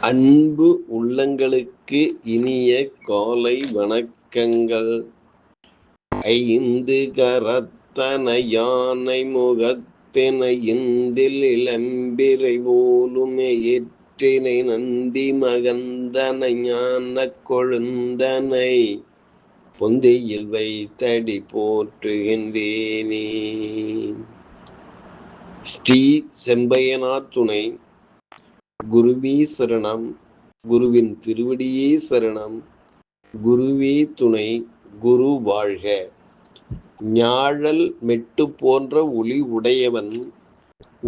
அன்பு உள்ளங்களுக்கு இனிய காலை வணக்கங்கள். ஐந்து கரத்தன யானை முகத்தினை இந்தில் இளம்பிறை போலுமே ஏற்றினை நந்தி மகந்தனை ஞான கொழுந்தனை பொந்தியில் வைத்தடி போற்றுகின்றேனே. ஸ்ரீ செம்பையனார் துணை. குருவே சரணம். குருவின் திருவடியே சரணம். குருவே துணை. குரு வாழ்க. ஞாழல் மெட்டு போன்ற ஒளி உடையவன்,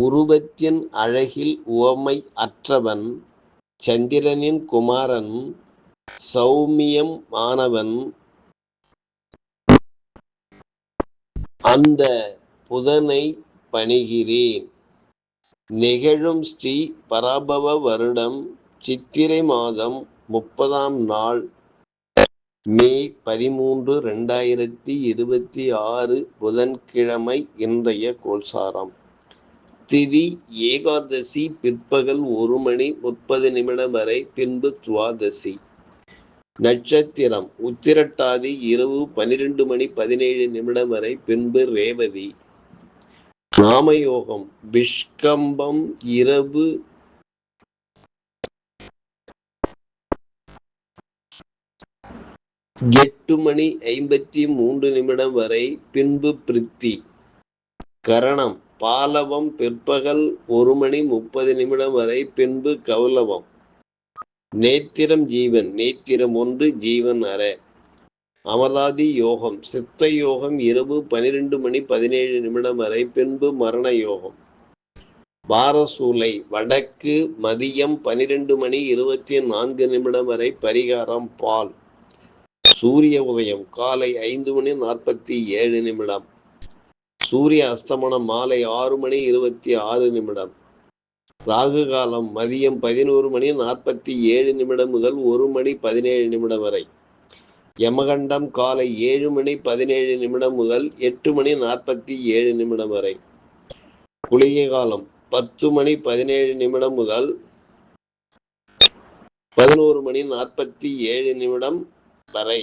உருவத்தின் அழகில் உவமை அற்றவன், சந்திரனின் குமாரன், சௌமியம் ஆனவன், அந்த புதனை பணிகிறேன். நிகழும் ஸ்ரீ பராபவ வருடம் சித்திரை மாதம் 30ஆம் நாள் மே 13, 2026 புதன்கிழமை. இன்றைய கோல்சாரம். திதி ஏகாதசி பிற்பகல் 1:30 வரை, பின்பு துவாதசி. நட்சத்திரம் உத்திரட்டாதி இரவு 12:17 வரை, பின்பு ரேவதி. நாமயோகம் பிஷ்கம்பம் இரவு 8:53 வரை, பின்பு பிரித்தி. கரணம் பாலவம் பிற்பகல் 1:30 வரை, பின்பு கௌலவம். நேத்திரம் ஜீவன். நேத்திரம் 1, ஜீவன் அற. அமர்தாதி யோகம் சித்த யோகம் இரவு 12:17 வரை, பின்பு மரண யோகம். வாரசூலை வடக்கு மதியம் 12:24 வரை, பரிகாரம் பால். சூரிய உதயம் காலை 5:47. சூரிய அஸ்தமனம் மாலை 6:26. ராகு காலம் மதியம் 11:47 முதல் 1:17 வரை. யமகண்டம் காலை 7:17 முதல் 8:47 வரை. குளிகை காலம் 10:17 முதல் 11:47 வரை.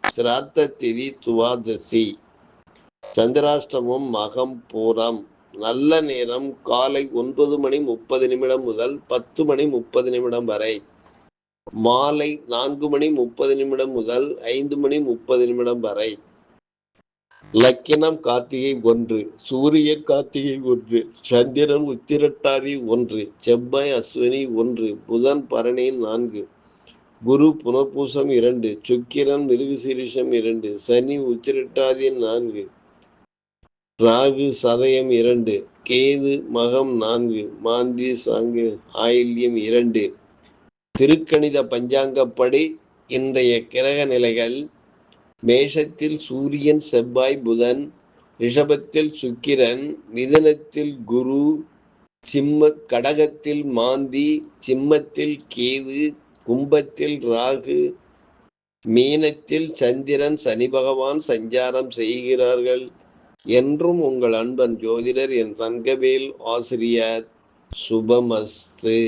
சிராத்த திதி துவாதசி. சந்திராஷ்டமம் மகம் பூரம். நல்ல நேரம் காலை 9:30 முதல் 10:30 வரை. மாலை 4:30 முதல் 5:30 வரை. லக்கினம் கார்த்திகை 1, சூரியன் கார்த்திகை 1, சந்திரன் உத்திரட்டாதி 1, செவ்வாய் அஸ்வினி 1, புதன் பரணி 4, குரு புனர்பூசம் 2, சுக்கிரன் மிருகசீரிஷம் 2, சனி உத்திரட்டாதி 4, ராகு சதயம் 2, கேது மகம் 4, மாந்தி சாங்கு ஆயில்யம் 2. திருக்கணித பஞ்சாங்கப்படி இன்றைய கிரக நிலைகள்: மேஷத்தில் சூரியன் செவ்வாய் புதன், ரிஷபத்தில் சுக்கிரன், மிதுனத்தில் குரு, கடகத்தில் மாந்தி, சிம்மத்தில் கேது, கும்பத்தில் ராகு, மீனத்தில் சந்திரன் சனி பகவான் சஞ்சாரம் செய்கிறார்கள். என்றும் உங்கள் அன்பன் ஜோதிடர் என் தங்கவேல் ஆசிரியர். சுபமஸ்து.